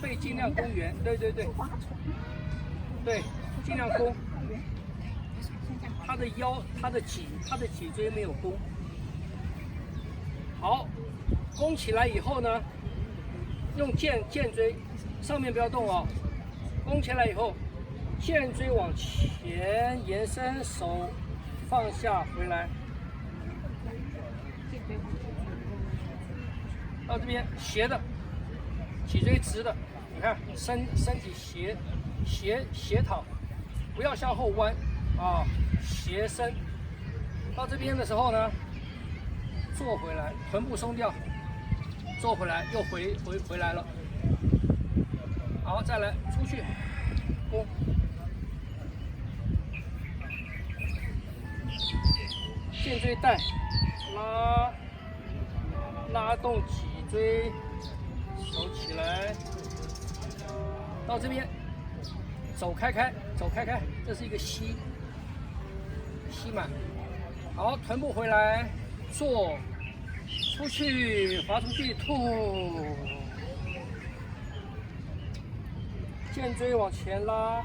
背尽量弓圆，对对对，对，尽量弓。他的腰、他的脊椎没有弓。好，弓起来以后呢，用剑椎，上面不要动哦。弓起来以后，剑椎往前延伸，手放下回来。到这边斜的，脊椎直的，你看身体斜躺，不要向后弯啊，斜伸。到这边的时候呢，坐回来，臀部松掉，坐回来又回来了。好，再来出去，弓，剑椎带，拉动脊椎，手起来，到这边，走开开，这是一个吸满。好，臀部回来，坐，出去，滑出去，吐，剑椎往前拉，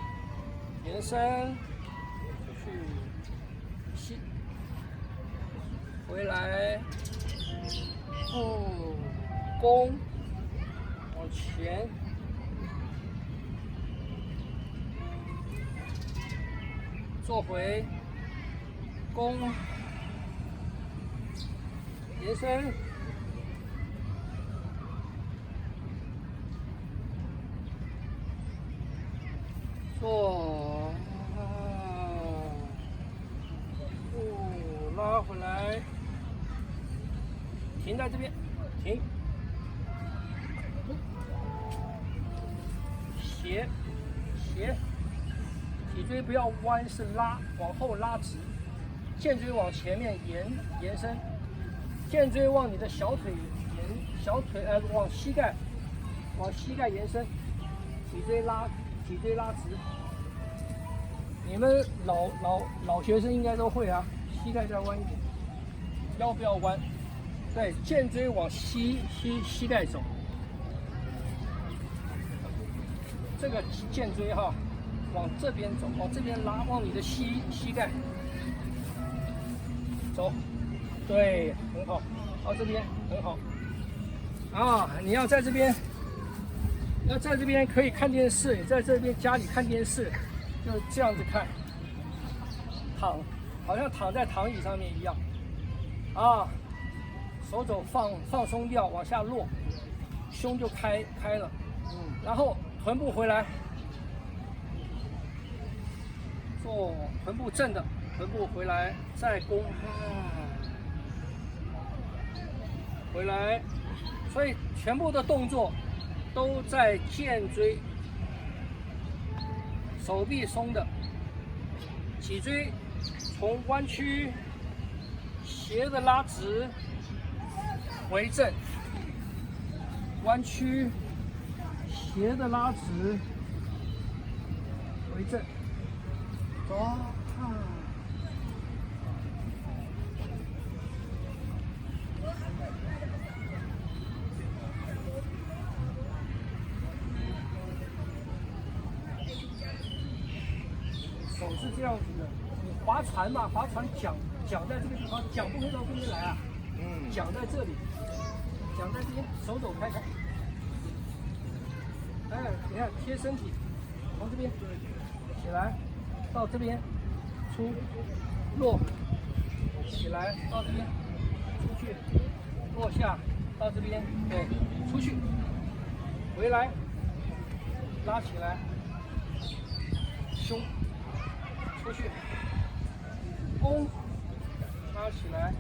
延伸，出去，吸，回来。弓往前，坐回，弓，延伸，坐，拉回来。停在这边，停，斜，脊椎不要弯，是拉，往后拉直，剑椎往前面延伸，剑椎往你的小腿往膝盖延伸，脊椎拉直。你们老学生应该都会啊，膝盖再弯一点，腰不要弯。对，剑椎往膝盖走，这个剑椎哈，往这边走，往这边拉，往你的膝盖走，对，很好，到这边很好。啊，你要在这边可以看电视，你在这边家里看电视，就这样子看，好像躺在躺椅上面一样，啊。手肘放松掉，往下落，胸就开了，然后臀部回来，做臀部正的，臀部回来再弓，回来，所以全部的动作都在剑椎，手臂松的，脊椎从弯曲斜的拉直。回正，弯曲，斜的拉直，回正，走，手是这样子的，你划船嘛，划船桨在这个地方，桨不会到这边来啊，桨在这里。桨在这边，手肘开开，哎，你看贴身体，从这边起来，到这边出落，起来到这边出去，落下到这边，对，出去，回来，拉起来，胸出去，弓拉起来，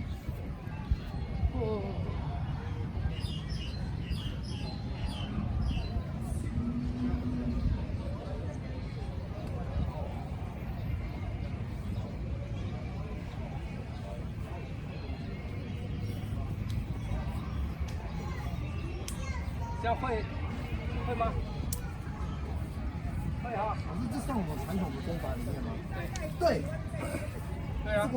这样会吗？会啊。可是这算我们传统的功法里面吗？对。对啊。